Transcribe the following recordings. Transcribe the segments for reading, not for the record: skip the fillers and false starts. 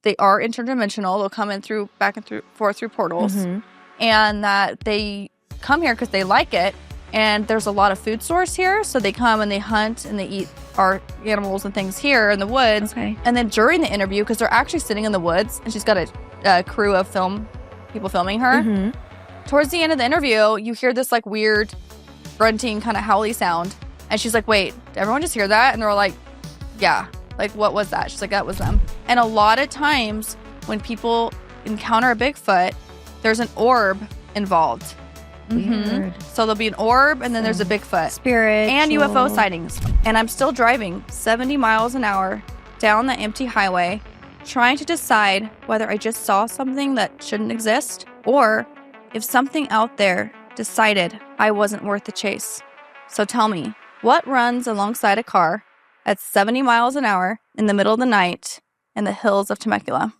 they are interdimensional. They'll come in back and forth through portals. And that they come here because they like it. And there's a lot of food source here. So they come and they hunt and they eat our animals and things here in the woods. And then during the interview, because they're actually sitting in the woods and she's got a crew of people filming her. Towards the end of the interview, you hear this like weird grunting kind of howly sound. And she's like, wait, did everyone just hear that? And they're like, yeah. Like, what was that? She's like, that was them. And a lot of times when people encounter a Bigfoot, there's an orb involved. So there'll be an orb and then there's a Bigfoot. Spirit. And UFO sightings. And I'm still driving 70 miles an hour down the empty highway, trying to decide whether I just saw something that shouldn't exist or if something out there decided I wasn't worth the chase. So tell me, what runs alongside a car at 70 miles an hour in the middle of the night in the hills of Temecula?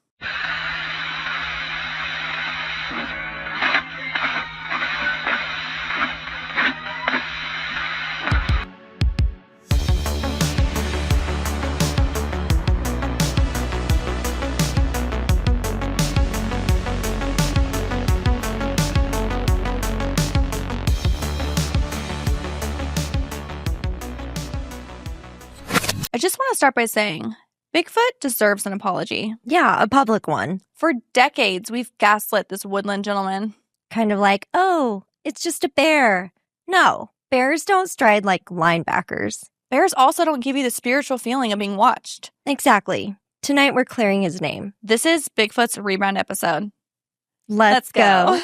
I just want to start by saying Bigfoot deserves an apology. Yeah, a public one. For decades, we've gaslit this woodland gentleman. Kind of like, oh, it's just a bear. No, bears don't stride like linebackers. Bears also don't give you the spiritual feeling of being watched. Exactly. Tonight we're clearing his name. This is Bigfoot's rebrand episode. Let's go.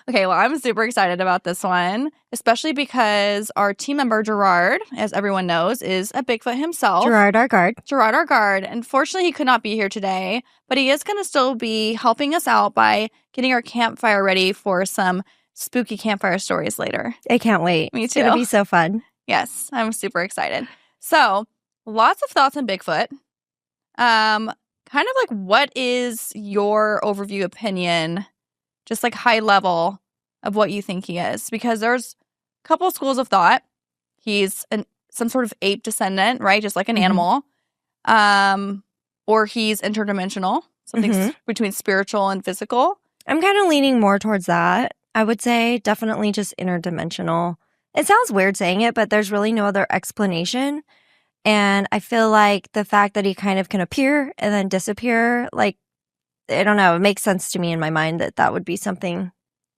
Okay, well, I'm super excited about this one, especially because our team member, Gerard, as everyone knows, is a Bigfoot himself. Gerard, our guard. Gerard, our guard. Unfortunately, he could not be here today, but he is going to still be helping us out by getting our campfire ready for some spooky campfire stories later. I can't wait. Me too. It's going to be so fun. Yes, I'm super excited. So, lots of thoughts on Bigfoot. Kind of like, what is your overview opinion, just like high level, of what you think he is? Because there's a couple schools of thought. He's some sort of ape descendant, right? Just like an animal. Or he's interdimensional, something between spiritual and physical. I'm kind of leaning more towards that. I would say definitely just interdimensional. It sounds weird saying it, but there's really no other explanation. And I feel like the fact that he kind of can appear and then disappear, like, I don't know, it makes sense to me in my mind that would be something.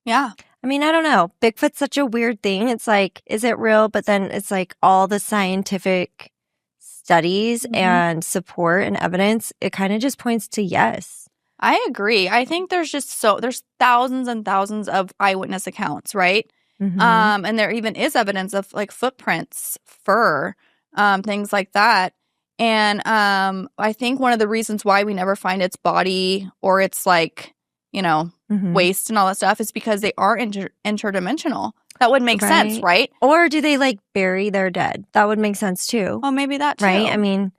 Yeah. I mean, I don't know. Bigfoot's such a weird thing. It's like, is it real? But then it's like all the scientific studies and support and evidence, it kind of just points to yes. I agree. I think there's thousands and thousands of eyewitness accounts, right? And there even is evidence of like footprints, fur, things like that. And I think one of the reasons why we never find its body or its like, waste and all that stuff is because they are interdimensional. That would make sense, right? Or do they like bury their dead? That would make sense too. Oh, maybe that too. Right? I mean,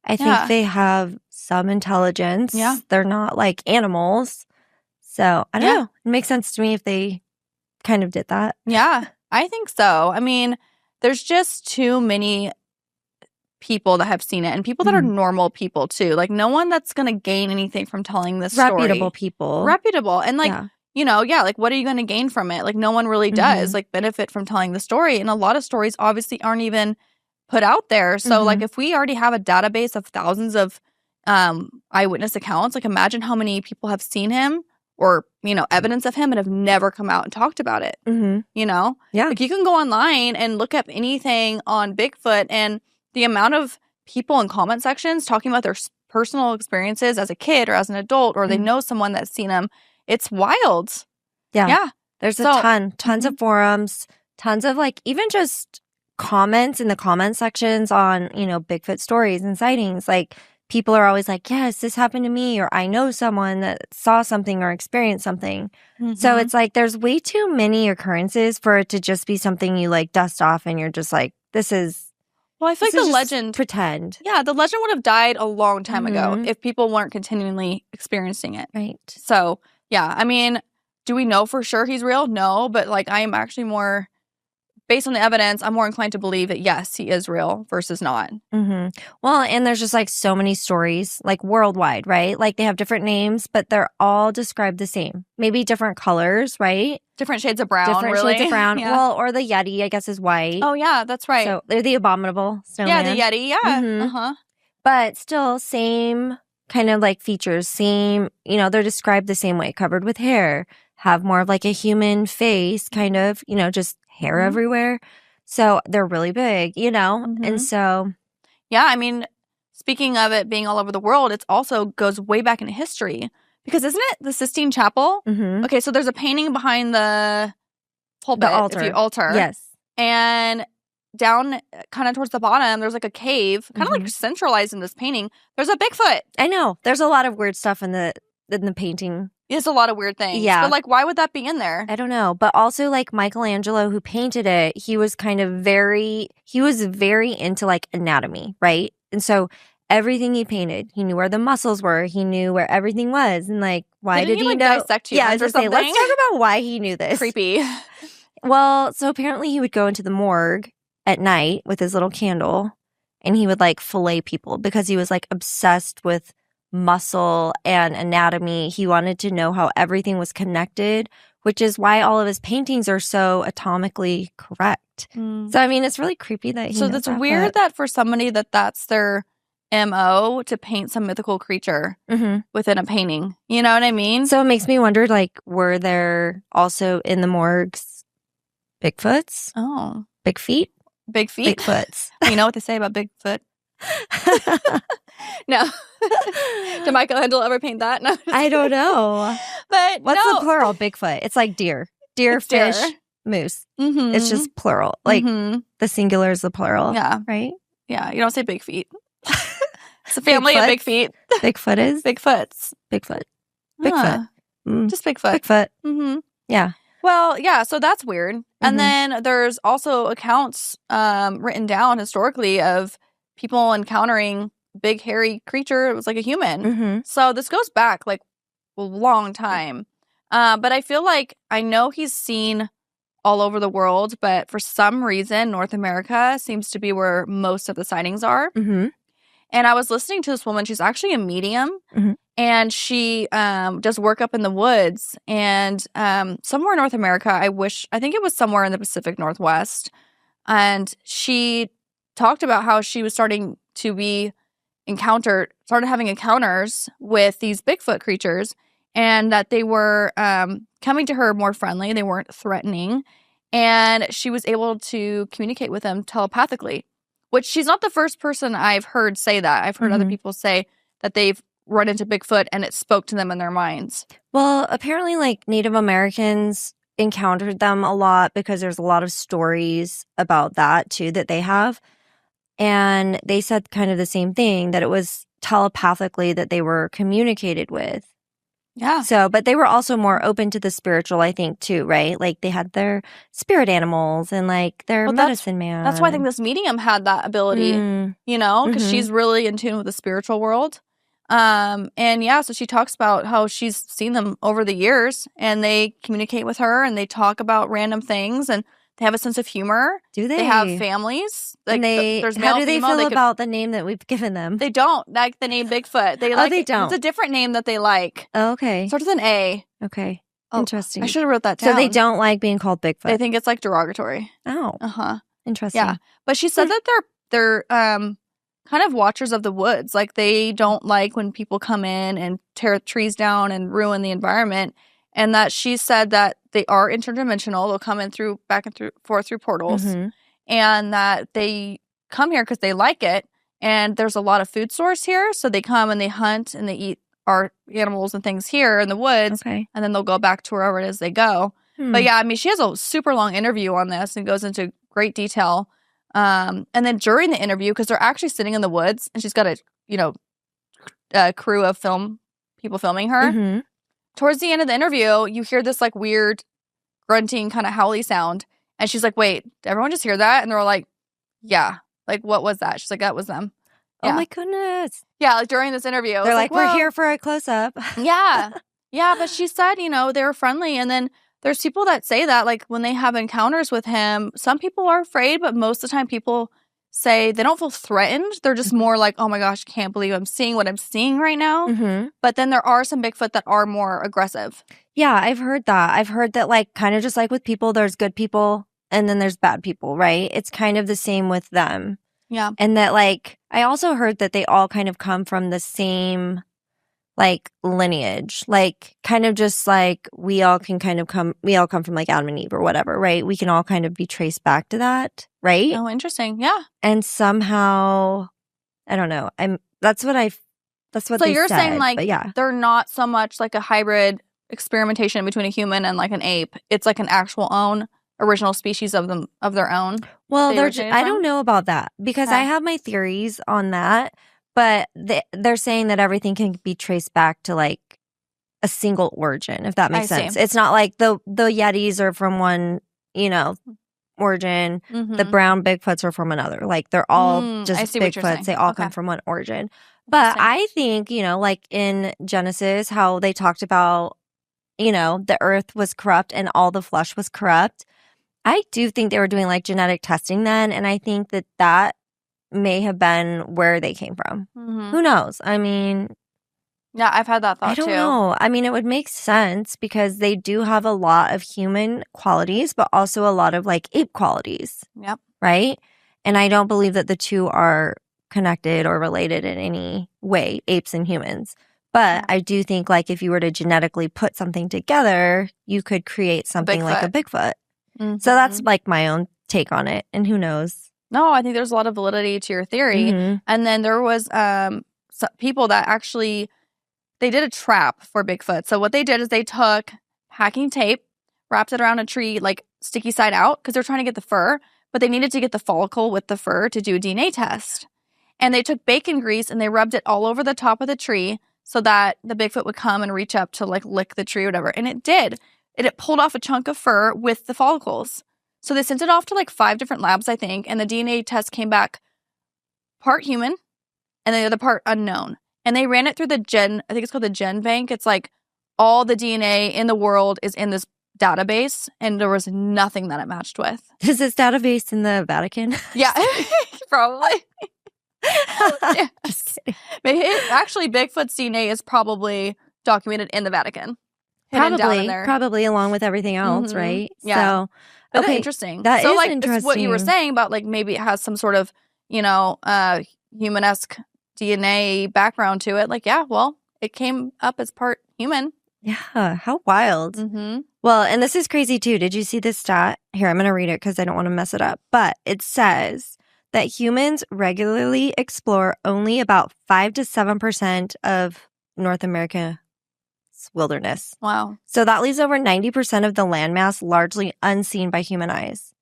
I think they have some intelligence. Yeah. They're not like animals. So I don't know. It makes sense to me if they kind of did that. Yeah, I think so. I mean, there's just too many people that have seen it and people that are normal people too. Like no one that's going to gain anything from telling this story. Reputable people. Reputable. And like, like what are you going to gain from it? Like no one really does like benefit from telling the story. And a lot of stories obviously aren't even put out there. So like if we already have a database of thousands of eyewitness accounts, like imagine how many people have seen him or, evidence of him and have never come out and talked about it. Yeah. Like you can go online and look up anything on Bigfoot and the amount of people in comment sections talking about their personal experiences as a kid or as an adult, or they know someone that's seen them, it's wild. Yeah. There's tons of forums, tons of like even just comments in the comment sections on, Bigfoot stories and sightings. Like people are always like, yes, this happened to me, or I know someone that saw something or experienced something. So it's like there's way too many occurrences for it to just be something you like dust off and you're just like, this is. Well, I feel like the legend... pretend. Yeah, the legend would have died a long time ago if people weren't continually experiencing it. Right. So, yeah, I mean, do we know for sure he's real? No, but like I am actually more based on the evidence, I'm more inclined to believe that, yes, he is real versus not. Well, and there's just like so many stories, like worldwide, right? Like they have different names, but they're all described the same. Maybe different colors, right? Different shades of brown, Different really. shades of brown. Yeah. Well, or the Yeti, I guess, is white. Oh, yeah, that's right. So they're the abominable snowman. Yeah, the Yeti, yeah. But still, same kind of like features, same, they're described the same way, covered with hair, have more of like a human face, kind of, just hair everywhere. So they're really big, and so. Yeah, I mean, speaking of it being all over the world, it also goes way back in history. Because isn't it the Sistine Chapel? Okay, so there's a painting behind the pulpit, the altar. Yes. And down kind of towards the bottom, there's like a cave, kind of like centralized in this painting. There's a Bigfoot. I know. There's a lot of weird stuff in the painting. There's a lot of weird things. Yeah. But like, why would that be in there? I don't know. But also like Michelangelo, who painted it, he was very into like anatomy, right? And so everything he painted, he knew where the muscles were. He knew where everything was. And like, why did he like know? Dissect you? Yeah, I was going to say, let's talk about why he knew this. Creepy. Well, so apparently he would go into the morgue at night with his little candle and he would like fillet people because he was like obsessed with muscle and anatomy. He wanted to know how everything was connected, which is why all of his paintings are so atomically correct. So, I mean, it's really creepy that he So knows that's that, weird that for somebody that's their MO to paint some mythical creature within a painting. You know what I mean? So it makes me wonder, like, were there also in the morgues Bigfoots? Oh. Big feet? Big feet? Bigfoots. You know what they say about Bigfoot? No. Did Michelangelo ever paint that? No. I don't know. But what's the plural? Bigfoot. It's like deer. Deer, it's fish, deer. moose. It's just plural. Like the singular is the plural. Yeah. Right? Yeah. You don't say big feet. It's a family of big feet. Bigfoot is? Bigfoots. Bigfoot. Bigfoot. Just Bigfoot. Bigfoot. Yeah. Well, yeah, so that's weird. And then there's also accounts written down historically of people encountering big hairy creature. It was like a human. So this goes back like a long time. But I feel like I know he's seen all over the world, but for some reason, North America seems to be where most of the sightings are. And I was listening to this woman. She's actually a medium. And she does work up in the woods. And somewhere in North America, I think it was somewhere in the Pacific Northwest. And she talked about how she was starting having encounters with these Bigfoot creatures. And that they were coming to her more friendly. They weren't threatening. And she was able to communicate with them telepathically. Which she's not the first person I've heard say that. I've heard other people say that they've run into Bigfoot and it spoke to them in their minds. Well, apparently like Native Americans encountered them a lot because there's a lot of stories about that too that they have. And they said kind of the same thing, that it was telepathically that they were communicated with. Yeah. So, but they were also more open to the spiritual, I think, too, right? Like they had their spirit animals and like their medicine man. That's why I think this medium had that ability, because she's really in tune with the spiritual world. And yeah, so she talks about how she's seen them over the years and they communicate with her and they talk about random things and they have a sense of humor. Do they? They have families. Like, there's male, how do they female, feel about the name that we've given them? They don't like the name Bigfoot. They they don't. It's a different name that they like. Oh, okay. Starts with an A. Okay. Oh, interesting. I should have wrote that down. So they don't like being called Bigfoot. They think it's like derogatory. Oh. Interesting. Yeah. But she said that they're kind of watchers of the woods. Like they don't like when people come in and tear trees down and ruin the environment. And that she said that they are interdimensional. They'll come in back and forth through portals. And that they come here because they like it. And there's a lot of food source here. So they come and they hunt and they eat our animals and things here in the woods. Okay. And then they'll go back to wherever it is they go. But yeah, I mean, she has a super long interview on this and goes into great detail. And then during the interview, because they're actually sitting in the woods and she's got a crew of people filming her. Towards the end of the interview, you hear this like weird grunting kind of howly sound. And she's like, wait, did everyone just hear that? And they're like, yeah. Like, what was that? She's like, that was them. Yeah. Oh my goodness. Yeah, like during this interview. They're like, we're here for a close-up. Yeah. Yeah, but she said, they were friendly. And then there's people that say that, like, when they have encounters with him, some people are afraid, but most of the time people say they don't feel threatened. They're just more like, oh my gosh, can't believe I'm seeing what I'm seeing right now. But then there are some Bigfoot that are more aggressive. Yeah, I've heard that. I've heard that, like, kind of just like with people, there's good people and then there's bad people, right? It's kind of the same with them. Yeah. And that, like, I also heard that they all kind of come from the same, like, lineage. Like, kind of just like we all come from, like, Adam and Eve or whatever, right? We can all kind of be traced back to that, right? Oh, interesting. Yeah. And somehow, I don't know. That's what So they you're said, saying, like, but yeah. they're not so much like a hybrid experimentation between a human and, like, an ape. It's like an actual original species of their own. Well, I don't know about that because I Okay. have my theories on that, but they're saying that everything can be traced back to, like, a single origin, if that makes I see. sense. It's not like the Yetis are from one, origin. The brown Bigfoots are from another. Like, they're all just I see what you're saying. Bigfoots. They all come Okay. from one origin. But I think, like in Genesis, how they talked about, the earth was corrupt and all the flesh was corrupt. I do think they were doing, like, genetic testing then, and I think that may have been where they came from. Who knows? I mean, yeah, I've had that thought I don't too. know. I mean, it would make sense because they do have a lot of human qualities, but also a lot of, like, ape qualities. Yep. Right? And I don't believe that the two are connected or related in any way, apes and humans. But I do think, like, if you were to genetically put something together, you could create something like a Bigfoot. So that's, like, my own take on it. And who knows? No, I think there's a lot of validity to your theory. And then there was people that actually, they did a trap for Bigfoot. So what they did is they took packing tape, wrapped it around a tree, like, sticky side out, because they're trying to get the fur, but they needed to get the follicle with the fur to do a DNA test. And they took bacon grease and they rubbed it all over the top of the tree so that the Bigfoot would come and reach up to, like, lick the tree or whatever. And it did. It pulled off a chunk of fur with the follicles. So they sent it off to, like, 5 different labs, I think, and the DNA test came back part human and the other part unknown. And they ran it through I think it's called the Gen Bank. It's like all the DNA in the world is in this database, and there was nothing that it matched with. Is this database in the Vatican? Yeah, probably. Yeah. Just kidding. Actually, Bigfoot's DNA is probably documented in the Vatican. Hidden down in there. Probably along with everything else, right? Yeah. So, That's interesting. That so, is like, interesting. It's what you were saying about, like, maybe it has some sort of, human-esque DNA background to it. Like, yeah, well, it came up as part human. Yeah, how wild. Well, and this is crazy too. Did you see this stat? Here, I'm going to read it because I don't want to mess it up. But it says that humans regularly explore only about 5 to 7% of North America's wilderness. Wow. So that leaves over 90% of the landmass largely unseen by human eyes.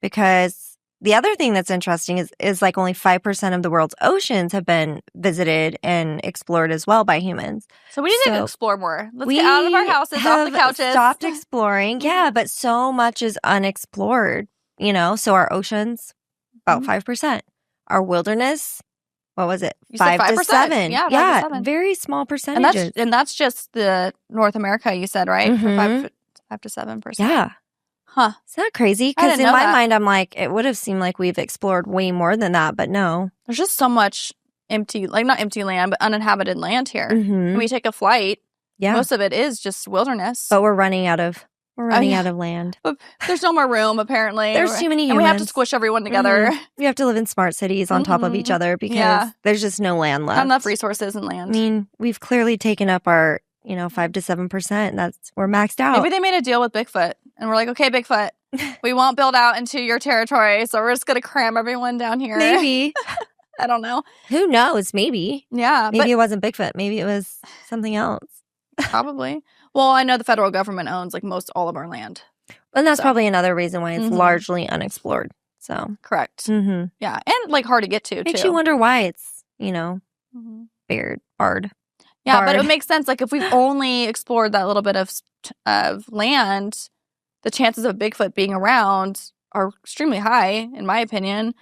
Because the other thing that's interesting is like only 5% of the world's oceans have been visited and explored as well by humans. So we need to explore more. Let's get out of our houses, off the couches. Stopped exploring. Yeah, but so much is unexplored, So our oceans, about 5%. Our wilderness, what was it? You 5 said to 5%. 7. Yeah, 5 to 7. Very small percentages. And that's just the North America, you said, right? For 5 to 7%. Yeah. Huh. Isn't that crazy? Because in my mind, I'm like, it would have seemed like we've explored way more than that, but no. There's just so much empty, like not empty land, but uninhabited land here. When we take a flight, most of it is just wilderness. But we're running out of land. But there's no more room, apparently. There's too many humans. And we have to squish everyone together. We have to live in smart cities on top of each other because there's just no land left. Not enough resources and land. I mean, we've clearly taken up our, 5 to 7%. We're maxed out. Maybe they made a deal with Bigfoot. And we're like, okay, Bigfoot, we won't build out into your territory, so we're just going to cram everyone down here. Maybe. I don't know. Who knows? Maybe. Yeah. Maybe it wasn't Bigfoot. Maybe it was something else. Probably. Well, I know the federal government owns, like, most all of our land. And that's probably another reason why it's largely unexplored. So. Correct. Yeah. And, like, hard to get to, Makes too. you wonder why it's, barred. Yeah, but it would make sense. Like, if we've only explored that little bit of land, the chances of Bigfoot being around are extremely high, in my opinion.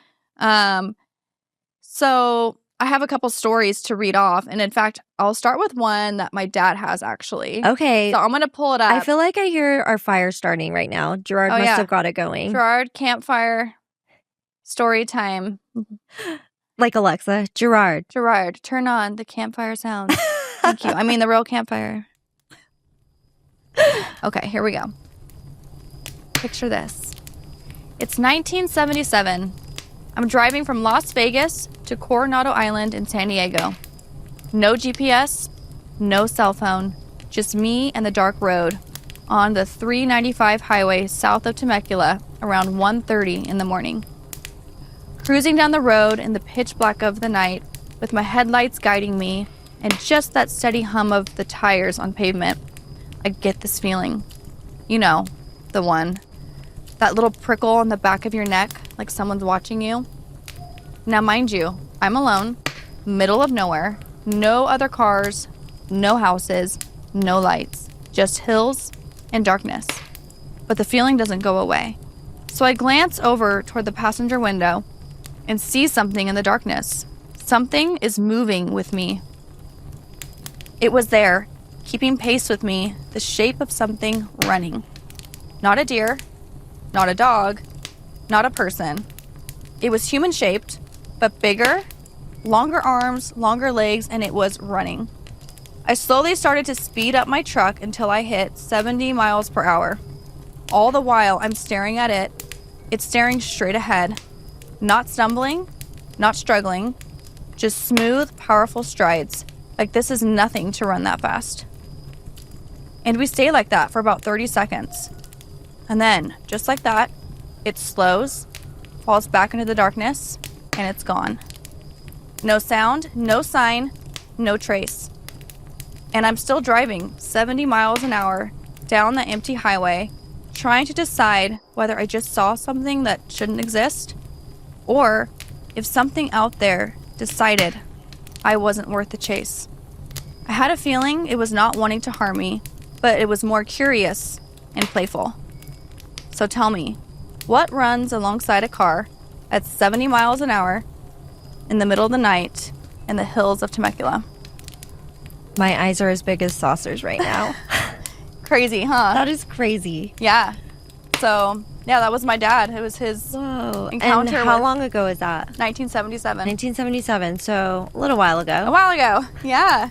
So I have a couple stories to read off. And in fact, I'll start with one that my dad has, actually. Okay. So I'm going to pull it up. I feel like I hear our fire starting right now. Gerard must have got it going. Gerard, campfire, story time. Like Alexa. Gerard, turn on the campfire sound. Thank you. I mean the real campfire. Okay, here we go. Picture this. It's 1977. I'm driving from Las Vegas to Coronado Island in San Diego. No GPS, no cell phone, just me and the dark road on the 395 highway south of Temecula around 1:30 in the morning. Cruising down the road in the pitch black of the night with my headlights guiding me and just that steady hum of the tires on pavement, I get this feeling. You know, the one. That little prickle on the back of your neck, like someone's watching you. Now, mind you, I'm alone, middle of nowhere, no other cars, no houses, no lights, just hills and darkness. But the feeling doesn't go away. So I glance over toward the passenger window and see something in the darkness. Something is moving with me. It was there, keeping pace with me, the shape of something running. Not a deer, not a dog, not a person. It was human-shaped, but bigger, longer arms, longer legs, and it was running. I slowly started to speed up my truck until I hit 70 miles per hour. All the while, I'm staring at it. It's staring straight ahead. Not stumbling, not struggling, just smooth, powerful strides. Like this is nothing to run that fast. And we stay like that for about 30 seconds. And then, just like that, it slows, falls back into the darkness, and it's gone. No sound, no sign, no trace. And I'm still driving 70 miles an hour down the empty highway, trying to decide whether I just saw something that shouldn't exist, or if something out there decided I wasn't worth the chase. I had a feeling it was not wanting to harm me, but it was more curious and playful. So tell me, what runs alongside a car at 70 miles an hour in the middle of the night in the hills of Temecula? My eyes are as big as saucers right now. Crazy, huh? That is crazy. Yeah. So, yeah, that was my dad. It was his encounter. And how long ago is that? 1977. 1977, so a little while ago. A while ago, yeah.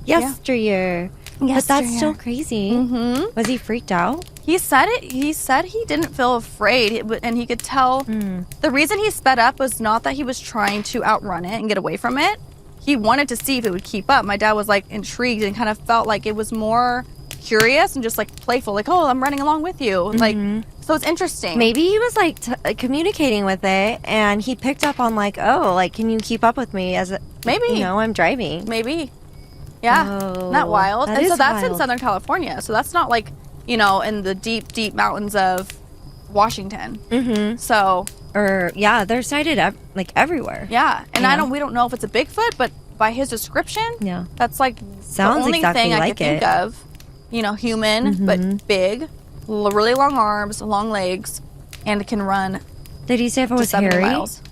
Yesteryear. But that's still crazy. Mm-hmm. Was he freaked out? He said he didn't feel afraid, and he could tell. The reason he sped up was not that he was trying to outrun it and get away from it. He wanted to see if it would keep up. My dad was like intrigued and kind of felt like it was more curious and just like playful, like, oh, I'm running along with you. Like, so it's interesting. Maybe he was like communicating with it, and he picked up on like, oh, like, can you keep up with me as maybe, you know, I'm driving. Maybe. Yeah. Oh, not wild. That and is so that's wild. in Southern California. So that's not like, you know, in the deep, deep mountains of Washington. So. Or, yeah, they're sighted like everywhere. Yeah. And we don't know if it's a Bigfoot, but by his description, that's like sounds the only exactly thing I like can think of. You know, human, but big, really long arms, long legs, and can run. Did he say if it was hairy? Miles.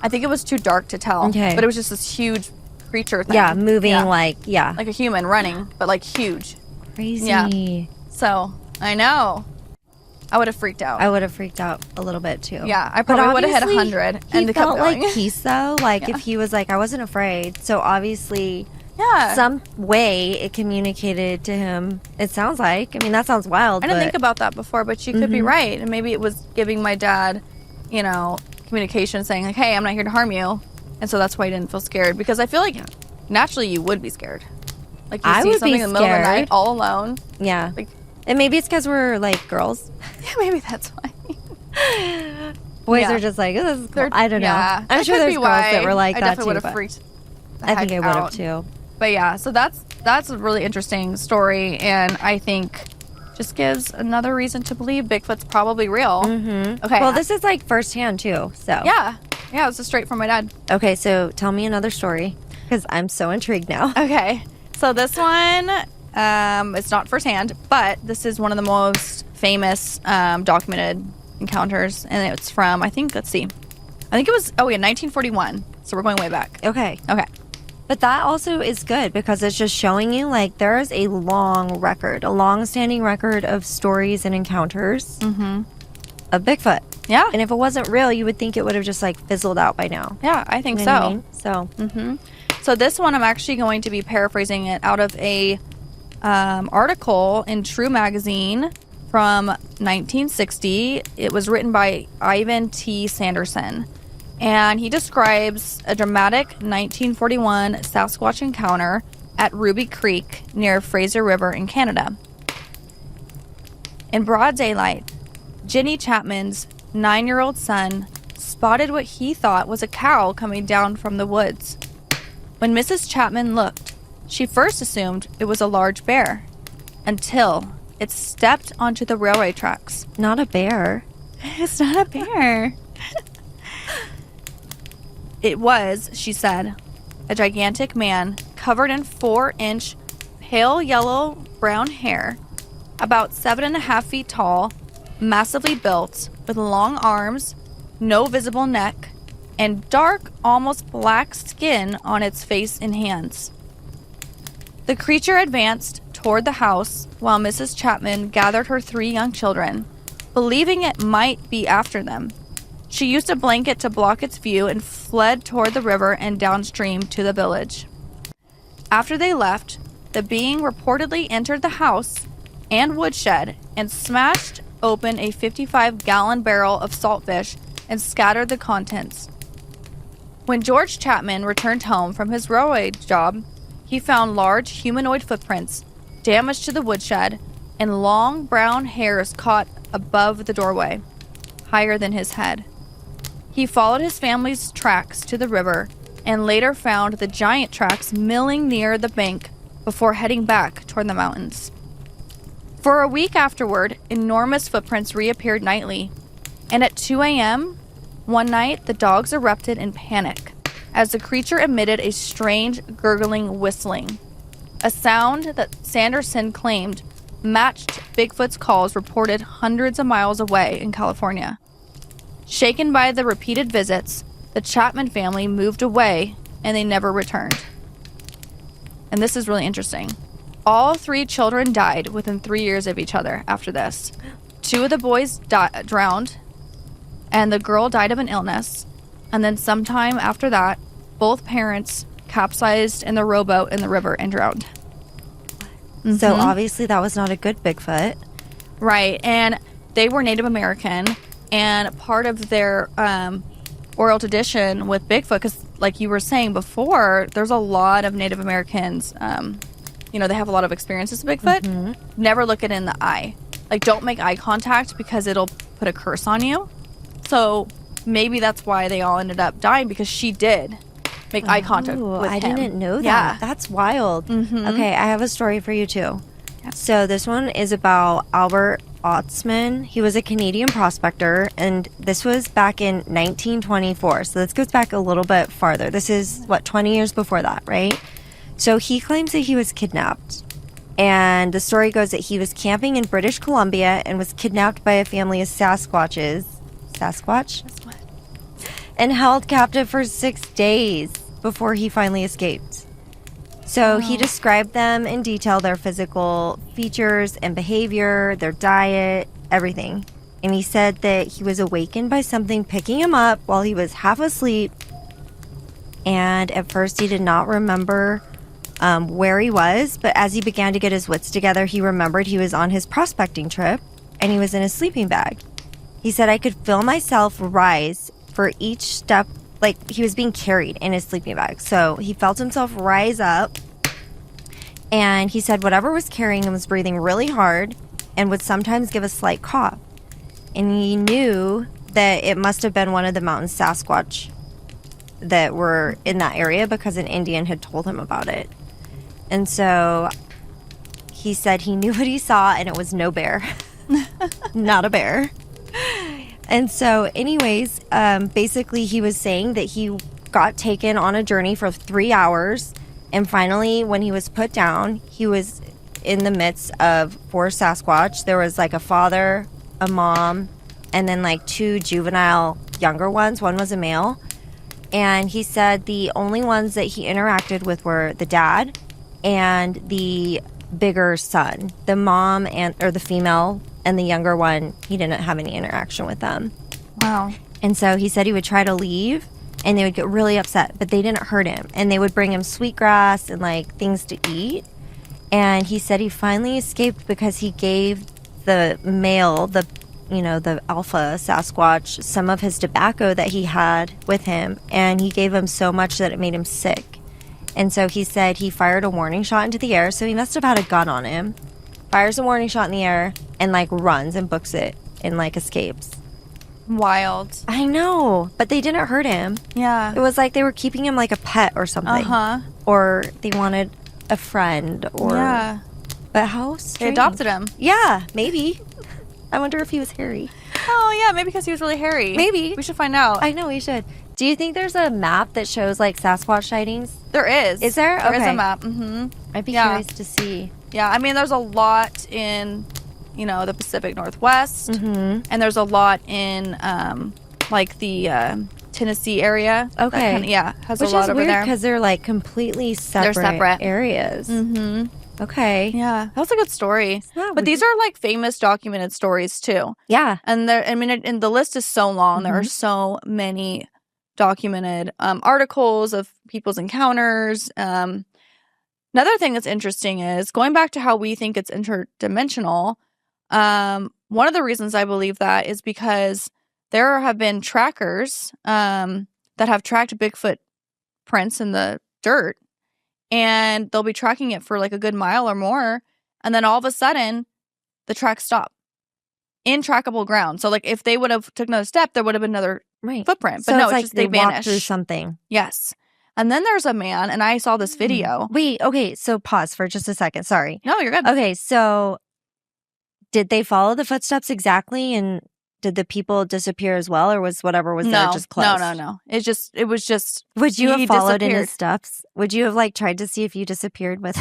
I think it was too dark to tell. Okay. But it was just this huge creature thing. Yeah, moving like a human running, but like huge. Crazy. Yeah. So, I know. I would have freaked out. I would have freaked out a little bit too. Yeah, I probably would have hit 100 and he kept felt going. like peace though. Like if he was like, I wasn't afraid. So obviously, yeah, some way it communicated to him. It sounds like. I mean, that sounds wild. I didn't think about that before, but you could be right. And maybe it was giving my dad, you know, communication saying like, hey, I'm not here to harm you. And so that's why he didn't feel scared. Because I feel like naturally you would be scared. Like you see something in the middle of the night all alone. Yeah. Like, and maybe it's because we're like girls. Yeah, maybe that's why. Boys are just like, oh, this is cool. I don't know. Yeah, I'm sure there's girls that were like I that definitely too. would have freaked the I think heck I would out. have too. But yeah, so that's a really interesting story, and I think just gives another reason to believe Bigfoot's probably real. Okay. Well, this is like firsthand too. So yeah, it was just straight from my dad. Okay, so tell me another story because I'm so intrigued now. Okay, so this one, it's not firsthand, but this is one of the most famous documented encounters, and it's from, I think, let's see. I think it was, 1941. So we're going way back. Okay. Okay. But that also is good because it's just showing you, like, there is a long-standing record of stories and encounters of Bigfoot. Yeah. And if it wasn't real, you would think it would have just, like, fizzled out by now. Yeah, I think You know so. what I mean? So. So this one, I'm actually going to be paraphrasing it out of a article in True Magazine from 1960. It was written by Ivan T. Sanderson. And he describes a dramatic 1941 Sasquatch encounter at Ruby Creek near Fraser River in Canada. In broad daylight, Jenny Chapman's 9-year-old son spotted what he thought was a cow coming down from the woods. When Mrs. Chapman looked, she first assumed it was a large bear, until it stepped onto the railway tracks. Not a bear. It's not a bear. It was, she said, a gigantic man covered in 4-inch pale yellow brown hair, about 7.5 feet tall, massively built, with long arms, no visible neck, and dark, almost black skin on its face and hands. The creature advanced toward the house while Mrs. Chapman gathered her 3 young children, believing it might be after them. She used a blanket to block its view and fled toward the river and downstream to the village. After they left, the being reportedly entered the house and woodshed and smashed open a 55-gallon barrel of saltfish and scattered the contents. When George Chapman returned home from his railway job, he found large humanoid footprints, damage to the woodshed, and long brown hairs caught above the doorway, higher than his head. He followed his family's tracks to the river and later found the giant tracks milling near the bank before heading back toward the mountains. For a week afterward, enormous footprints reappeared nightly, and at 2 a.m., one night, the dogs erupted in panic as the creature emitted a strange, gurgling whistling, a sound that Sanderson claimed matched Bigfoot's calls reported hundreds of miles away in California. Shaken by the repeated visits, the Chapman family moved away and they never returned. And this is really interesting. All 3 children died within 3 years of each other after this. 2 of the boys drowned, and the girl died of an illness. And then sometime after that, both parents capsized in the rowboat in the river and drowned. So obviously that was not a good Bigfoot. Right, and they were Native American, and part of their oral tradition with Bigfoot, because like you were saying before, there's a lot of Native Americans, they have a lot of experiences with Bigfoot. Never look it in the eye. Like, don't make eye contact because it'll put a curse on you. So maybe that's why they all ended up dying, because she did make eye contact with him. I didn't know that. Yeah. That's wild. Okay, I have a story for you too. Yeah. So this one is about Albert Otzman. He was a Canadian prospector, and this was back in 1924. So this goes back a little bit farther. This is, 20 years before that, right? So he claims that he was kidnapped. And the story goes that he was camping in British Columbia and was kidnapped by a family of Sasquatches. Sasquatch? And held captive for 6 days before he finally escaped. So he described them in detail, their physical features and behavior, their diet, everything. And he said that he was awakened by something picking him up while he was half asleep. And at first he did not remember where he was, but as he began to get his wits together, he remembered he was on his prospecting trip and he was in a sleeping bag. He said, I could feel myself rise for each step, like he was being carried in his sleeping bag. So he felt himself rise up, and he said whatever was carrying him was breathing really hard and would sometimes give a slight cough. And he knew that it must have been one of the mountain Sasquatch that were in that area because an Indian had told him about it. And so he said he knew what he saw, and it was no bear. Not a bear. And so anyways, basically he was saying that he got taken on a journey for 3 hours, and finally when he was put down, he was in the midst of 4 Sasquatch. There was like a father, a mom, and then like 2 juvenile younger ones. One was a male. And he said the only ones that he interacted with were the dad and the bigger son. The mom or the female and the younger one, he didn't have any interaction with them. Wow. And so he said he would try to leave and they would get really upset, but they didn't hurt him. And they would bring him sweetgrass and like things to eat. And he said he finally escaped because he gave the male, the alpha Sasquatch, some of his tobacco that he had with him. And he gave him so much that it made him sick. And so he said he fired a warning shot into the air. So he must have had a gun on him. Fires a warning shot in the air and like runs and books it and like escapes. Wild. I know, but they didn't hurt him. Yeah. It was like they were keeping him like a pet or something. Uh-huh. Or they wanted a friend or... Yeah. But how strange. They adopted him. Yeah, maybe. I wonder if he was hairy. Oh, yeah, maybe because he was really hairy. Maybe. We should find out. I know, we should. Do you think there's a map that shows like Sasquatch sightings? There is. Is there? There is Okay. a map. Mm-hmm. I'd be curious to see. Yeah, I mean, there's a lot in, the Pacific Northwest. Mm-hmm. And there's a lot in, like, the Tennessee area. Okay. Has Which a lot is over weird there. because they're like completely separate areas. Mm-hmm. Okay. Yeah, that was a good story. But these are like famous documented stories too. Yeah. And and the list is so long. There are so many documented articles of people's encounters. Another thing that's interesting is going back to how we think it's interdimensional. One of the reasons I believe that is because there have been trackers that have tracked Bigfoot prints in the dirt. And they'll be tracking it for like a good mile or more. And then all of a sudden, the tracks stop in trackable ground. So like if they would have took another step, there would have been another footprint. But so no, it's like just they vanish. walked through something. Yes. And then there's a man, and I saw this video. Wait, okay. So pause for just a second. Sorry. No, you're good. Okay, so did they follow the footsteps exactly? And did the people disappear as well? Or was whatever was there just closed? No. It was just. Would you have followed in his disappeared. steps? Would you have like tried to see if you disappeared with...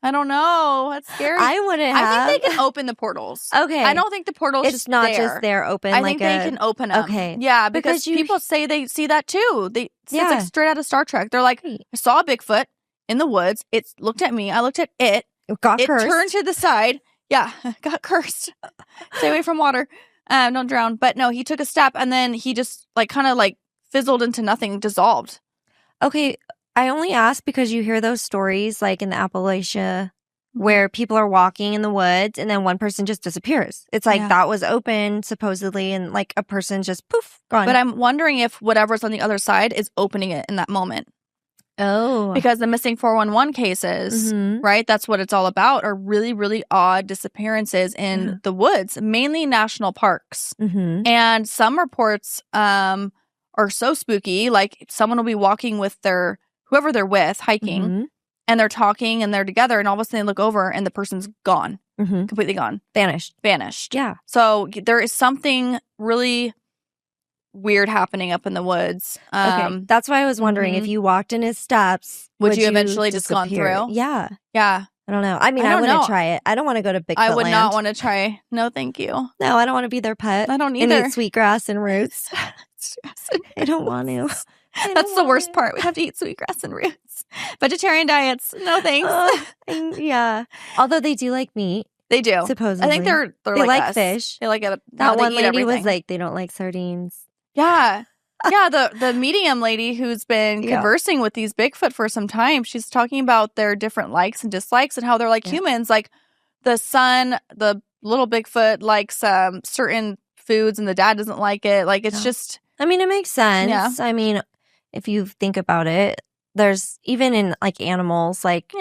I don't know. That's scary. I wouldn't have. I think they can open the portals. Okay. I don't think the portal's It's just not there. just there open. I like think they can open them. Okay. Yeah, because you- people say they see that too. It's Yeah. like straight out of Star Trek. They're like, Right. I saw a Bigfoot in the woods. It looked at me. I looked at it. Got It cursed. turned to the side. Yeah, got cursed. Stay away from water. Don't drown. But no, he took a step and then he just like kind of like fizzled into nothing, dissolved. Okay, I only ask because you hear those stories like in the Appalachia where people are walking in the woods and then one person just disappears. It's like that was open supposedly and like a person just poof, gone. But I'm wondering if whatever's on the other side is opening it in that moment. Oh. Because the missing 411 cases, right? That's what it's all about, are really, really odd disappearances in the woods, mainly national parks. And some reports are so spooky, like someone will be walking with whoever they're with, hiking, and they're talking and they're together, and all of a sudden they look over and the person's gone, completely gone. Vanished. Yeah. So there is something really weird happening up in the woods. Okay. That's why I was wondering if you walked in his steps, would you eventually just gone disappear? through? Yeah. Yeah. I don't know. I mean, I wouldn't try it. I don't want to go to Bigfoot I would land. not want to try. No, thank you. No, I don't want to be their pet. I don't And either. eat sweetgrass and roots. I don't want to. That's the worst part. We have to eat sweetgrass and roots. Vegetarian diets. No thanks. Yeah. Although they do like meat. They do. Supposedly. I think they like us. fish. They like it. That one lady everything. was like, they don't like sardines. Yeah. Yeah, the medium lady who's been conversing with these Bigfoot for some time, she's talking about their different likes and dislikes and how they're like humans. Like the son, the little Bigfoot likes certain foods and the dad doesn't like it. Like it's just... I mean, it makes sense. Yeah. I mean, if you think about it, there's even in like animals, like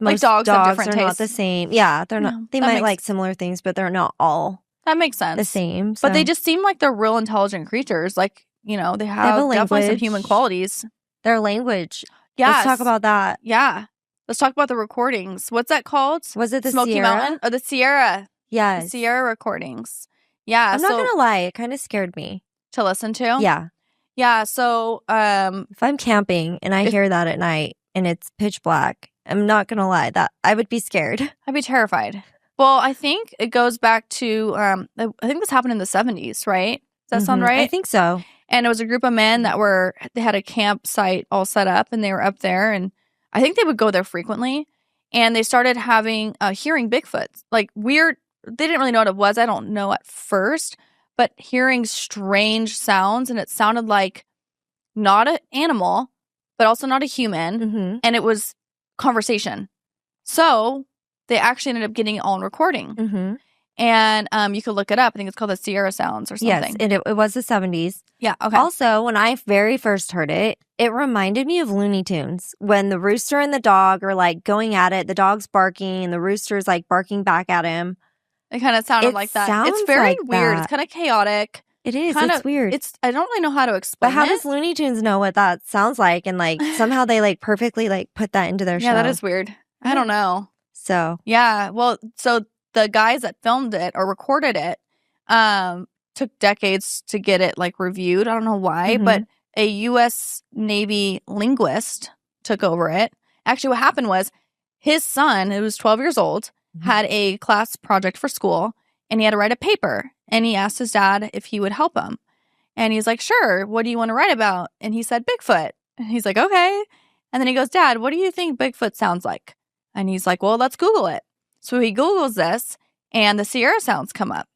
like dogs have different are tastes. not the same. Yeah, they're not. They might like similar things, but they're not all that makes sense. the same. But they just seem like they're real intelligent creatures. Like, you know, they have definitely some human qualities. Their language. Yeah. Let's talk about that. Yeah. Let's talk about the recordings. What's that called? Was it the Smoky Sierra? Mountain? Or the Sierra. Yes. The Sierra recordings. Yeah. I'm not going to lie. It kind of scared me. To listen to? Yeah. Yeah. So, if I'm camping and I hear that at night and it's pitch black, I'm not going to lie. That I would be scared. I'd be terrified. Well, I think it goes back to, I think this happened in the 70s, right? Does that sound right? I think so. And it was a group of men they had a campsite all set up, and they were up there, and I think they would go there frequently. And they started hearing Bigfoot, like weird. They didn't really know what it was. I don't know at first, but hearing strange sounds, and it sounded like not an animal, but also not a human, and it was conversation. So they actually ended up getting it all in recording. And you could look it up. I think it's called the Sierra Sounds or something. Yes, it was the 70s. Yeah, okay. Also, when I very first heard it, it reminded me of Looney Tunes. When the rooster and the dog are like going at it, the dog's barking and the rooster's like barking back at him. It kind of sounded like that. It's very like weird. that. It's kind of chaotic. It is. It's weird. I don't really know how to explain it. But how it. does Looney Tunes know what that sounds like? And like somehow they like perfectly like put that into their show. Yeah, that is weird. I don't know. So. Yeah. Well, so the guys that filmed it or recorded it took decades to get it like reviewed. I don't know why, but a U.S. Navy linguist took over it. Actually, what happened was his son, who was 12 years old, had a class project for school, and he had to write a paper. And he asked his dad if he would help him. And he's like, sure, what do you want to write about? And he said, Bigfoot. And he's like, okay. And then he goes, Dad, what do you think Bigfoot sounds like? And he's like, well, let's Google it. So he Googles this, and the Sierra Sounds come up.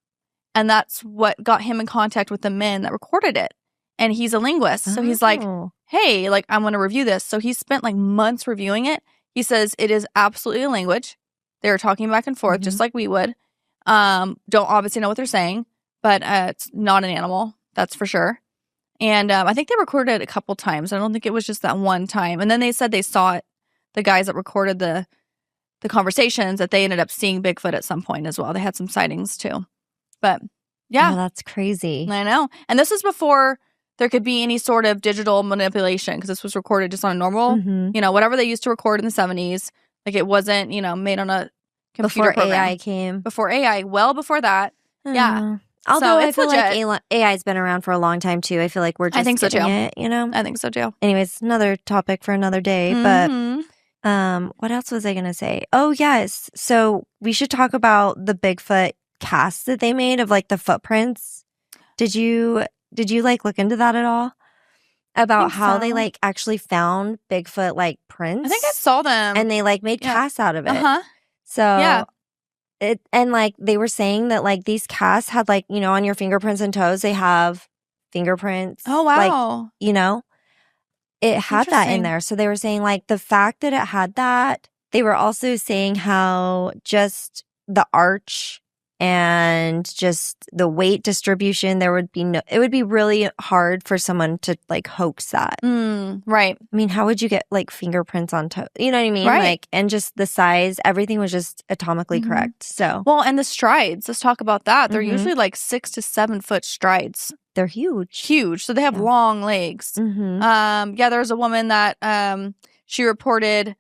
And that's what got him in contact with the men that recorded it. And he's a linguist. So he's like, hey, like, I want to review this. So he spent like months reviewing it. He says it is absolutely a language. They were talking back and forth just like we would. Don't obviously know what they're saying, but it's not an animal. That's for sure. And I think they recorded it a couple times. I don't think it was just that one time. And then they said they saw it. The guys that recorded the conversations, that they ended up seeing Bigfoot at some point as well. They had some sightings too. But yeah. Oh, that's crazy. I know. And this is before there could be any sort of digital manipulation, because this was recorded just on a normal, whatever they used to record in the 70s. Like it wasn't, made on a computer before program. AI came. Before AI, well before that. Yeah. Although so I feel like AI's been around for a long time too. I feel like we're just getting it, I think so too. Anyways, another topic for another day. But what else was I going to say? Oh, yes. So we should talk about the Bigfoot cast that they made of like the footprints. Did you like look into that at all? About how they like actually found Bigfoot like prints? I think I saw them. And they like made casts out of it. So yeah. And like they were saying that like these casts had like, on your fingerprints and toes, they have fingerprints. Oh, wow. Like, it had that in there. So they were saying like the fact that it had that, they were also saying how just the arch and just the weight distribution, it would be really hard for someone to like hoax that. Right. I mean, how would you get like fingerprints on toe? You know what I mean? Right. Like, and just the size, everything was just atomically correct. So, well, and the strides, let's talk about that. They're usually like 6 to 7 foot strides. They're huge. Huge. So they have long legs. There's a woman that she reported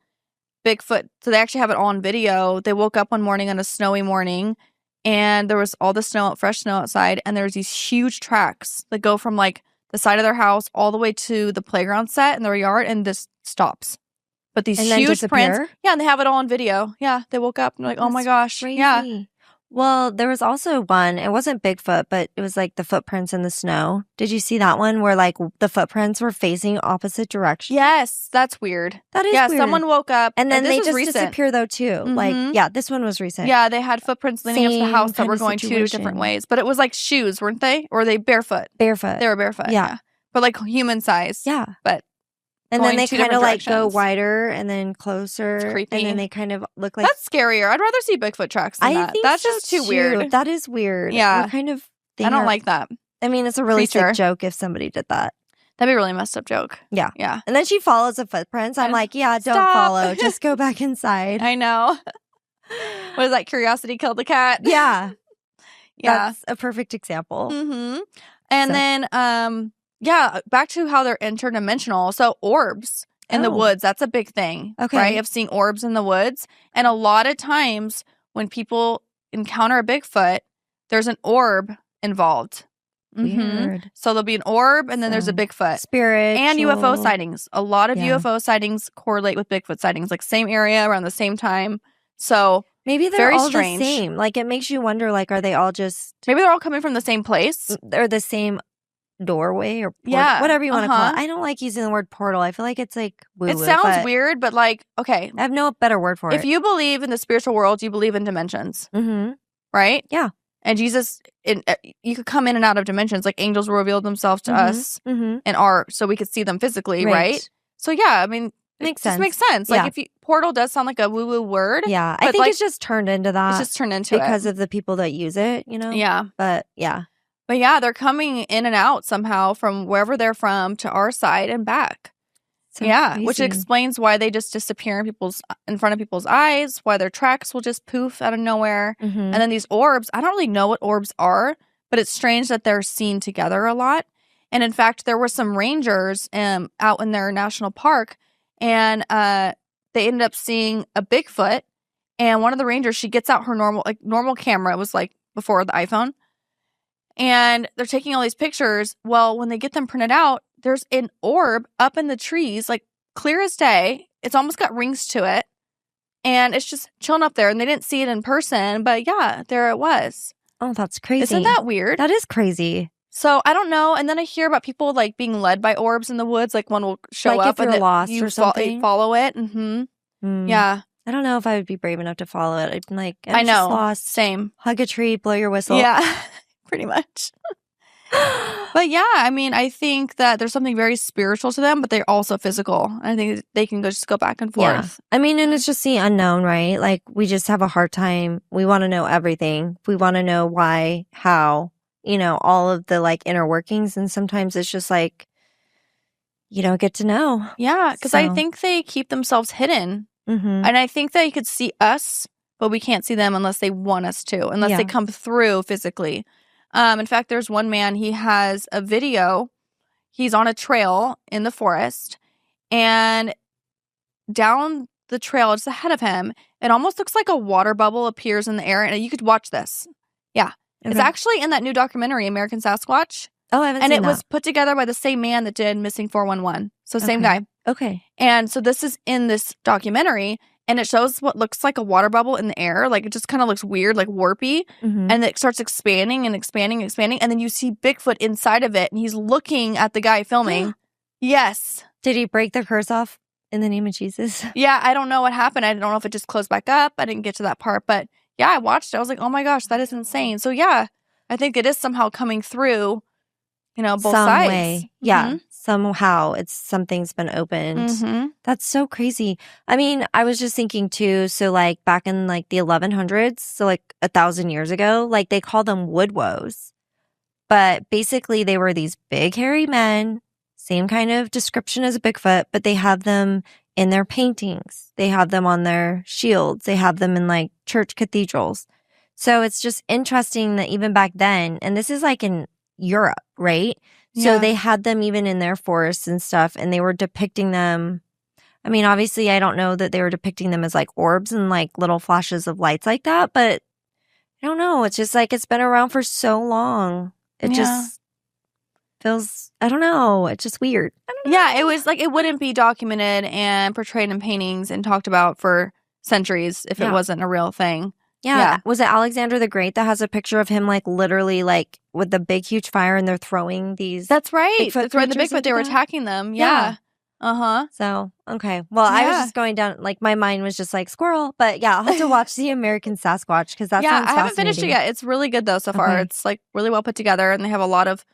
Bigfoot. So they actually have it on video. They woke up one morning on a snowy morning, and there was all the fresh snow outside, and there's these huge tracks that go from like the side of their house all the way to the playground set in their yard, and this stops. But these huge prints, and they have it all on video. Yeah, they woke up and they're like, "Oh my gosh!" Crazy. Yeah. Well, there was also one. It wasn't Bigfoot, but it was like the footprints in the snow. Did you see that one where like the footprints were facing opposite directions? Yes, that's weird. That is weird. Someone woke up, and then they just disappear though too. Like, this one was recent. Yeah, they had footprints leading up to the house that were going 2 different ways, but it was like shoes, weren't they? Or were they barefoot? Barefoot. They were barefoot. Yeah, but like human size. Yeah, but. And then they kind of like go wider and then closer. It's creepy. And then they kind of look like... That's scarier. I'd rather see Bigfoot tracks than that. That's just too weird. That is weird. Yeah. What kind of thing I don't like that. I mean, it's a really sick joke if somebody did that. That'd be a really messed up joke. Yeah. Yeah. And then she follows the footprints. I'm like, don't follow. Just go back inside. I know. What is that? Curiosity killed the cat? Yeah. Yeah. That's a perfect example. And then, back to how they're interdimensional. So orbs in the woods, that's a big thing. Okay. Right? Of seeing orbs in the woods. And a lot of times when people encounter a Bigfoot, there's an orb involved. Weird. So there'll be an orb, and then there's a Bigfoot. Spirit. And UFO sightings. A lot of UFO sightings correlate with Bigfoot sightings, like same area around the same time. So maybe they're very all strange. The same. Like, it makes you wonder, like, are they all just... Maybe they're all coming from the same place? Or the same doorway or Yeah, whatever you want to call it. I don't like using the word portal. I feel like it's like woo-woo. It sounds weird, but like, okay. I have no better word for it. If you believe in the spiritual world, you believe in dimensions. Mm-hmm. Right? Yeah. And Jesus, you could come in and out of dimensions. Like angels will reveal themselves to us and so we could see them physically, right? So yeah, I mean, makes sense. Just makes sense. Like if portal does sound like a woo-woo word. Yeah, I think it's just turned into that. It's just turned into because of the people that use it, you know? Yeah. But yeah. But yeah, they're coming in and out somehow from wherever they're from to our side and back. So crazy. Which explains why they just disappear in front of people's eyes, why their tracks will just poof out of nowhere. And then these orbs, I don't really know what orbs are, but it's strange that they're seen together a lot. And in fact, there were some rangers out in their national park, and they ended up seeing a Bigfoot. And one of the rangers, she gets out her normal camera. It was like before the iPhone. And they're taking all these pictures. Well, when they get them printed out, there's an orb up in the trees, like clear as day. It's almost got rings to it. And it's just chilling up there. And they didn't see it in person. But yeah, there it was. Oh, that's crazy. Isn't that weird? That is crazy. So I don't know. And then I hear about people like being led by orbs in the woods. Like one will show like up if you're and lost you or something. follow it. Yeah. I don't know if I would be brave enough to follow it. I'd be like, I know. Just lost. Same. Hug a tree, blow your whistle. Yeah. Pretty much. But yeah, I mean, I think that there's something very spiritual to them, but they're also physical. I think they can just go back and forth. Yeah. I mean, and it's just the unknown, right? Like, we just have a hard time. We want to know everything. We want to know why, how, you know, all of the like inner workings. And sometimes it's just like, you don't get to know. Yeah, because I think they keep themselves hidden. And I think they could see us, but we can't see them unless they want us to, unless they come through physically. In fact, there's one man, he has a video. He's on a trail in the forest, and down the trail just ahead of him, it almost looks like a water bubble appears in the air. And you could watch this. Yeah. Okay. It's actually in that new documentary, American Sasquatch. Oh, I haven't seen that. And it was put together by the same man that did Missing 411. So same guy. Okay. And so this is in this documentary, and it shows what looks like a water bubble in the air. Like it just kind of looks weird, like warpy. And it starts expanding and expanding and expanding. And then you see Bigfoot inside of it, and he's looking at the guy filming. Yes. Did he break the curse off in the name of Jesus? Yeah, I don't know what happened. I don't know if it just closed back up. I didn't get to that part. But yeah, I watched it. I was like, oh my gosh, that is insane. So yeah, I think it is somehow coming through, you know, both sides. Way. Yeah. Somehow something's been opened. That's so crazy. I mean, I was just thinking too, so like back in like the 1100s, so like 1,000 years ago, like they called them woodwoes. But basically they were these big hairy men, same kind of description as a Bigfoot, but they have them in their paintings. They have them on their shields. They have them in like church cathedrals. So it's just interesting that even back then, and this is like in Europe, right? So they had them even in their forests and stuff, and they were depicting them. I mean, obviously, I don't know that they were depicting them as like orbs and like little flashes of lights like that, but I don't know. It's just like it's been around for so long. It just feels, I don't know. It's just weird. Yeah, it was like it wouldn't be documented and portrayed in paintings and talked about for centuries if it wasn't a real thing. Yeah. Was it Alexander the Great that has a picture of him like literally like with the big huge fire and they're throwing these? That's right. That's right. The Bigfoot, they were attacking them. Yeah. So, okay. Well, I was just going down, like my mind was just like squirrel. But yeah, I'll have to watch the American Sasquatch because that sounds fascinating. I haven't finished it yet. It's really good though so far. It's like really well put together, and they have a lot of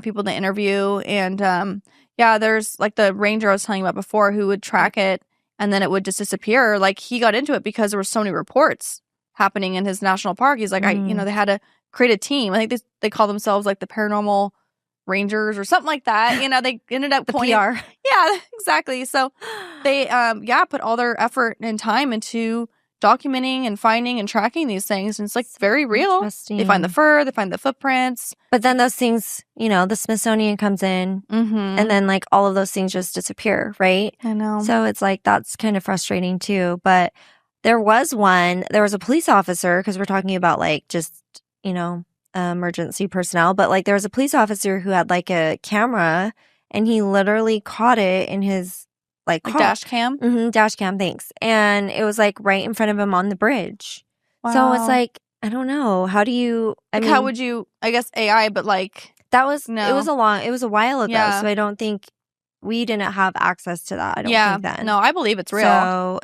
people to interview. And there's like the ranger I was telling you about before who would track it and then it would just disappear. Like he got into it because there were so many reports happening in his national park. He's like, they had to create a team. I think they call themselves like the Paranormal Rangers or something like that. You know, they ended up pointing. PR. Yeah, exactly. So they, put all their effort and time into documenting and finding and tracking these things. And it's like very real. They find the fur, they find the footprints. But then those things, you know, the Smithsonian comes in and then like all of those things just disappear, right? I know. So it's like, that's kind of frustrating too. But there was a police officer, because we're talking about like just, you know, emergency personnel, but like there was a police officer who had like a camera and he literally caught it in his like dash cam? Dash cam, thanks. And it was like right in front of him on the bridge. Wow. So it's like, I don't know. How do you, how would you, I guess AI, but like. That was No. it was a while ago, Yeah. so I don't think we didn't have access to that. I don't think then. No, I believe it's real. So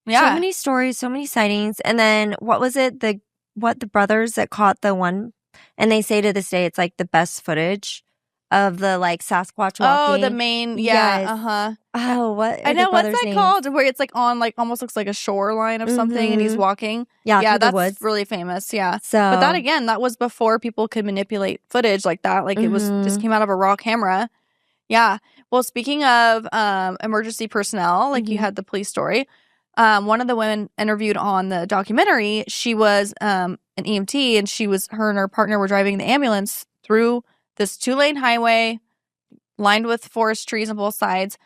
yeah. many stories, so many sightings. And then what was it? The brothers that caught the one, and they say to this day it's like the best footage of the like Sasquatch walking. Oh, the main, yeah, Yes. Oh, what are I know, the what's brothers' that names? called? Where it's like on like almost looks like a shoreline of something and he's walking. Yeah, through the that's woods. really famous. Yeah. So, But that again, that was before people could manipulate footage like that. Like it was just came out of a raw camera. Yeah. Well, speaking of emergency personnel, like you had the police story. One of the women interviewed on the documentary, she was an EMT, and her and her partner were driving the ambulance through this 2-lane highway lined with forest trees on both sides.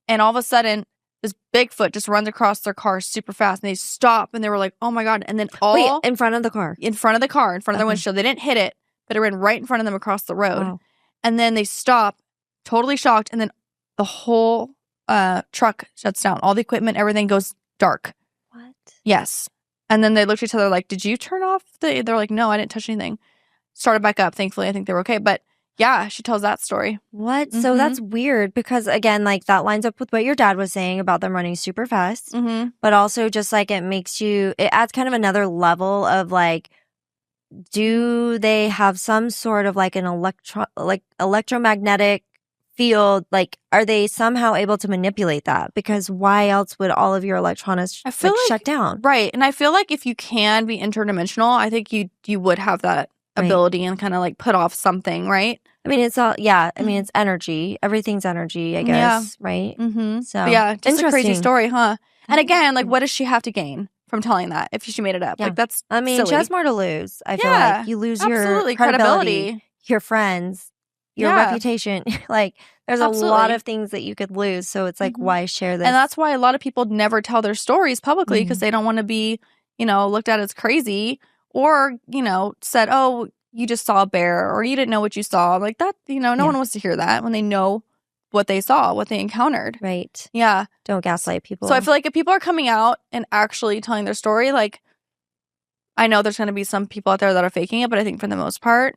And all of a sudden, this Bigfoot just runs across their car super fast. And they stop and they were like, oh my God. And then wait, in front of the car? In front of the car, in front of their windshield. They didn't hit it, but it ran right in front of them across the road. Wow. And then they stop, totally shocked. And then the whole truck shuts down. All the equipment, everything goes dark. What? Yes. And then they looked at each other like, did you turn off they're like, no, I didn't touch anything. Started back up. Thankfully, I think they were okay. But yeah, she tells that story. What? So that's weird because, again, like that lines up with what your dad was saying about them running super fast. But also just like it adds kind of another level of like, do they have some sort of like an electromagnetic field? Like, are they somehow able to manipulate that? Because why else would all of your electronics shut down? Right. And I feel like if you can be interdimensional, I think you would have that ability and kind of like put off something, right? I mean, it's all, I mean, it's energy. Everything's energy, I guess, right? So, yeah, just a crazy story, huh? And again, like, what does she have to gain from telling that if she made it up? Yeah. Like, that's I mean, silly. she has more to lose. I feel like you lose your credibility, your friends, your reputation. Like, there's a lot of things that you could lose. So it's like, why share this? And that's why a lot of people never tell their stories publicly because they don't want to be, looked at as crazy or, said, oh, you just saw a bear or you didn't know what you saw. Like that, no one wants to hear that when they know what they saw, what they encountered. Right. Yeah. Don't gaslight people. So I feel like if people are coming out and actually telling their story, like, I know there's going to be some people out there that are faking it, but I think for the most part,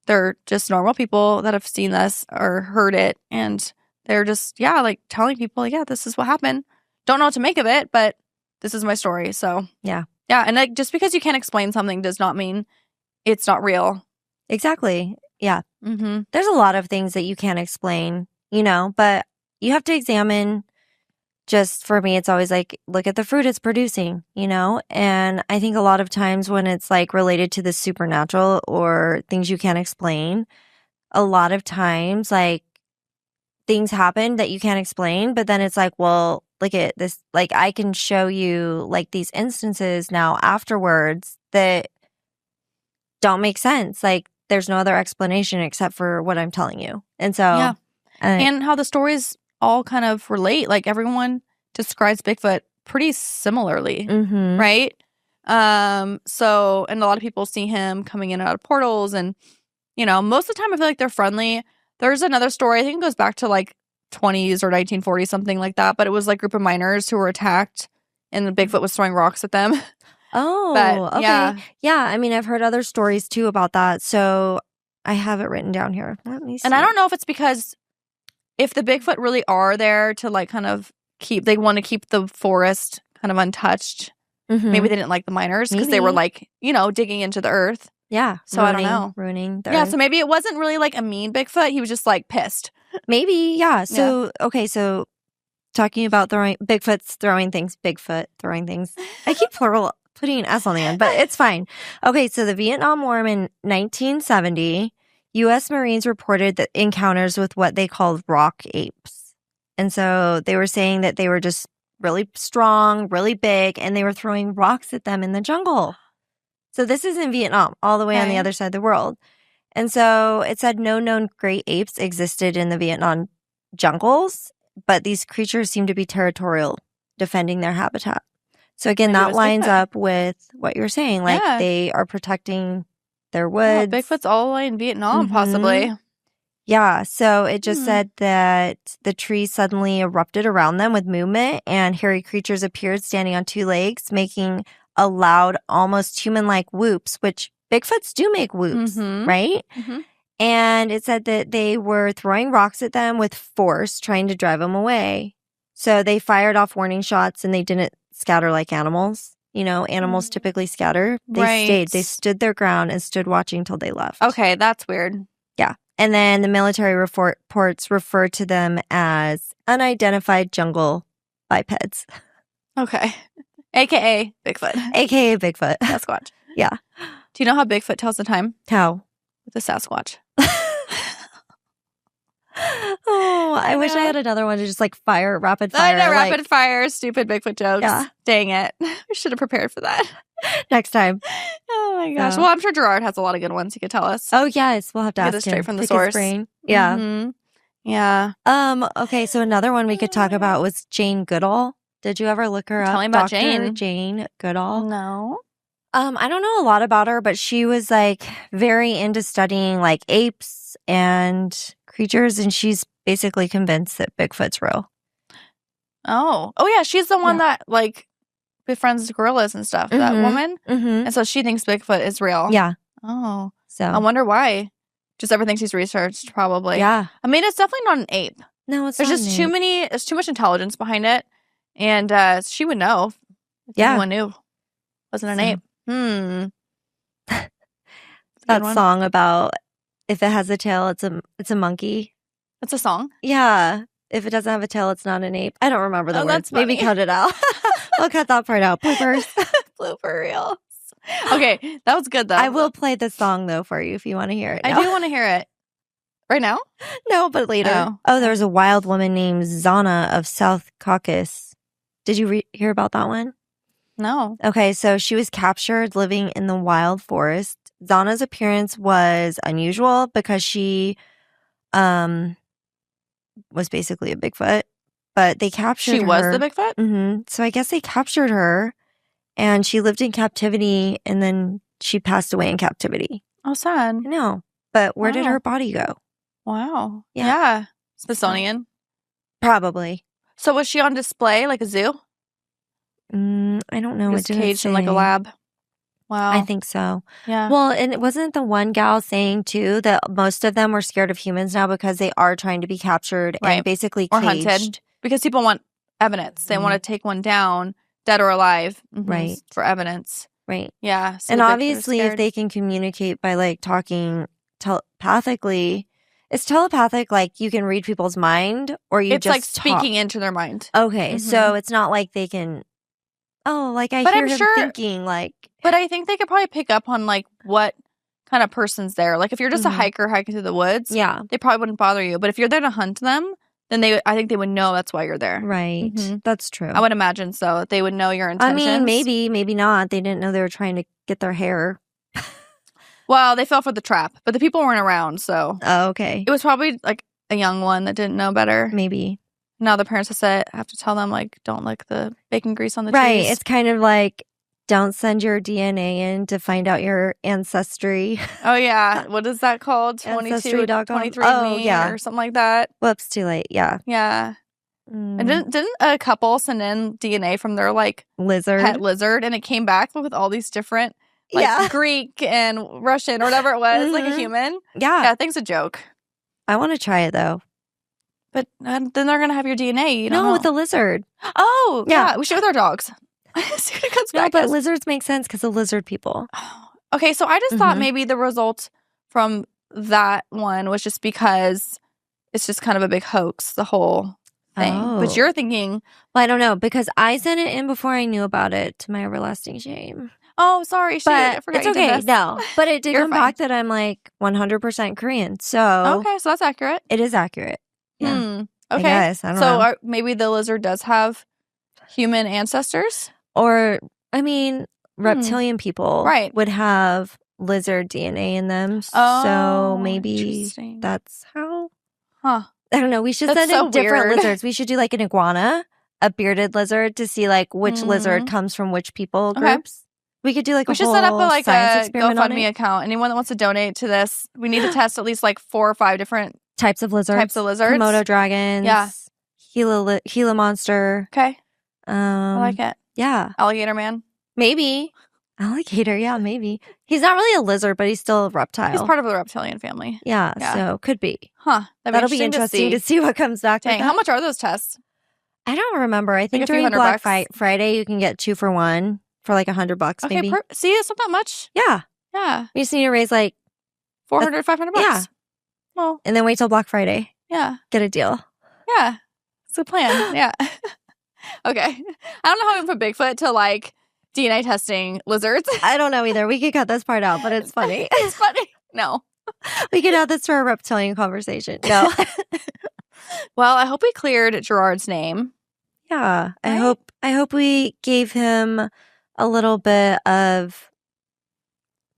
they're just normal people that have seen this or heard it. And they're just, like telling people, like, yeah, this is what happened. Don't know what to make of it, but this is my story. So, yeah. Yeah. And like, just because you can't explain something does not mean it's not real. Exactly. Yeah. There's a lot of things that you can't explain, but you have to examine. Just for me, it's always like, look at the fruit it's producing, And I think a lot of times when it's like related to the supernatural or things you can't explain, a lot of times like things happen that you can't explain, but then it's like, well, look at this. Like I can show you like these instances now afterwards that don't make sense. Like there's no other explanation except for what I'm telling you. And so, and how the stories all kind of relate. Like everyone describes Bigfoot pretty similarly, right? So, and a lot of people see him coming in and out of portals, and most of the time I feel like they're friendly. There's another story, I think it goes back to like 20s or 1940s, something like that. But it was like a group of miners who were attacked, and the Bigfoot was throwing rocks at them. Oh, but, okay. Yeah, I mean, I've heard other stories too about that. So I have it written down here. Let me see. And I don't know if it's because if the Bigfoot really are there to like kind of they want to keep the forest kind of untouched. Maybe they didn't like the miners because they were like, digging into the earth. Yeah. So I don't know. Ruining the earth. So maybe it wasn't really like a mean Bigfoot. He was just like pissed. Maybe, yeah. So, okay, so talking about Bigfoot throwing things. I keep putting an S on the end, but it's fine. Okay, so the Vietnam War in 1970, U.S. Marines reported that encounters with what they called rock apes. And so they were saying that they were just really strong, really big, and they were throwing rocks at them in the jungle. So this is in Vietnam, all the way on the other side of the world. And so it said no known great apes existed in the Vietnam jungles, but these creatures seem to be territorial, defending their habitat. So again, that lines up with what you're saying. Like they are protecting their woods. Bigfoot's all in Vietnam, possibly. Yeah. So it just said that the trees suddenly erupted around them with movement, and hairy creatures appeared standing on two legs, making a loud, almost human-like whoops, which Bigfoots do make whoops, right? And it said that they were throwing rocks at them with force, trying to drive them away. So they fired off warning shots and they didn't scatter like animals. You know, animals typically scatter. They stayed. They stood their ground and stood watching till they left. Okay, that's weird. Yeah. And then the military reports refer to them as unidentified jungle bipeds. Okay. AKA Bigfoot. AKA Bigfoot. Sasquatch. Yeah. Do you know how Bigfoot tells the time? How? With the Sasquatch. Oh, I wish I had another one to just like rapid fire. I know, rapid fire, stupid Bigfoot jokes. Yeah. Dang it. We should have prepared for that. Next time. Oh my gosh. Well, I'm sure Gerard has a lot of good ones he could tell us. Oh, yes. We'll have to ask Get it him. straight from the source. Yeah. Mm-hmm. Yeah. Okay, so another one we could talk about was Jane Goodall. Did you ever look her up? Tell me about Dr. Jane Goodall. No. I don't know a lot about her, but she was like very into studying like apes and creatures, and she's basically convinced that Bigfoot's real. Oh yeah, she's the one that like befriends gorillas and stuff. That woman, and so she thinks Bigfoot is real. Yeah. Oh, so I wonder why. Just everything she's researched, probably. Yeah. I mean, it's definitely not an ape. No, it's There's not just an too ape. many. There's too much intelligence behind it, and she would know. If anyone knew it wasn't an ape. That song about if it has a tail, it's a monkey. It's a song. Yeah. If it doesn't have a tail, it's not an ape. I don't remember the words. Maybe cut it out. We'll cut that part out. Bloopers. Blooper reels. Okay, that was good though. I will play the song though for you if you want to hear it. I do want to hear it. Right now? No, but later. Oh, there's a wild woman named Zana of South Caucasus. Did you hear about that one? No. Okay, so she was captured living in the wild forest. Zana's appearance was unusual because she was basically a Bigfoot, but they captured her. She was the Bigfoot? Mm-hmm. So I guess they captured her, and she lived in captivity, and then she passed away in captivity. Oh, sad. I know, but where did her body go? Wow. Yeah. Smithsonian? Probably. So was she on display like a zoo? I don't know. It was caged in like a lab. Wow. I think so. Yeah. Well, and it wasn't the one gal saying too that most of them were scared of humans now because they are trying to be captured and basically or caged. hunted, because people want evidence. They want to take one down, dead or alive, right, for evidence. Right. Yeah. So and obviously, if they can communicate by like talking telepathically, it's telepathic. Like you can read people's mind, or it's just like speaking into their mind. Okay, so it's not like they can. Oh, like I hear him thinking like. But I think they could probably pick up on like what kind of person's there. Like if you're just a hiker hiking through the woods, they probably wouldn't bother you. But if you're there to hunt them, then I think they would know that's why you're there. Right. That's true. I would imagine so. They would know your intentions. I mean, maybe not. They didn't know they were trying to get their hair. Well, they fell for the trap, but the people weren't around, so. Oh, okay. It was probably like a young one that didn't know better. Maybe. Now the parents have to tell them, like, don't lick the bacon grease on the trees. Right. It's kind of like, don't send your DNA in to find out your ancestry. Oh, yeah. What is that called? Ancestry.com. 23andMe or something like that. Whoops, too late. Yeah. Yeah. And didn't a couple send in DNA from their, like, pet lizard, and it came back with all these different, like, Greek and Russian or whatever it was, like a human? Yeah. Yeah, thing's a joke. I want to try it, though. But then they're going to have your DNA. You don't know. With the lizard. Oh, yeah. We should with our dogs. See what it comes back but lizards make sense because of lizard people. Okay, so I just thought maybe the result from that one was just because it's just kind of a big hoax, the whole thing. Oh. But you're thinking... Well, I don't know, because I sent it in before I knew about it, to my everlasting shame. Oh, sorry. Shoot, I forgot it's okay. No, but it did come back that I'm like 100% Korean. So okay, so that's accurate. It is accurate. Yeah. Okay. I guess. I don't know. Maybe the lizard does have human ancestors? Or, I mean, reptilian people would have lizard DNA in them. So maybe that's how. Huh. I don't know. We should send in different lizards. We should do like an iguana, a bearded lizard, to see like which lizard comes from which people groups. We could do like we should set up a GoFundMe account. Anyone that wants to donate to this, we need to test at least like 4 or 5 different types of lizards. Komodo dragons. Yeah. Gila monster. Okay. I like it. Yeah. Alligator man. Maybe. Alligator, yeah, maybe. He's not really a lizard, but he's still a reptile. He's part of the reptilian family. Yeah, so could be. Huh. That'll be interesting to see what comes back. Dang, how much are those tests? I don't remember. I think during Black Friday, you can get 2 for 1 for like $100 maybe. Okay, see, it's not that much. Yeah. Yeah. You just need to raise like $400, $500. Yeah. Well, and then wait till Black Friday. Yeah. Get a deal. Yeah. It's a plan. Yeah. Okay. I don't know how we went from Bigfoot to like DNA testing lizards. I don't know either. We could cut this part out, but it's funny. It's funny. No. We could add this to our reptilian conversation. No. Well, I hope we cleared Gerard's name. Yeah. Right? I hope we gave him a little bit of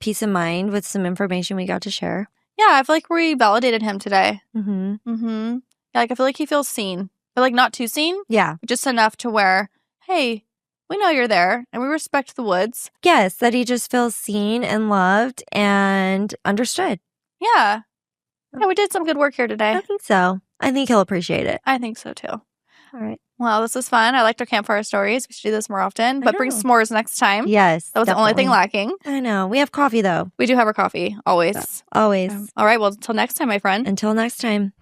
peace of mind with some information we got to share. Yeah, I feel like we validated him today. Mm-hmm. Mm-hmm. Yeah, like I feel like he feels seen. But like not too seen. Yeah. Just enough to where, hey, we know you're there and we respect the woods. Yes, that he just feels seen and loved and understood. Yeah. Yeah, we did some good work here today. I think so. I think he'll appreciate it. I think so too. All right. Well, this was fun. I liked our campfire stories. We should do this more often. But bring s'mores next time. Yes. That was definitely the only thing lacking. I know. We have coffee though. We do have our coffee. Always. Always. All right. Well, until next time, my friend. Until next time.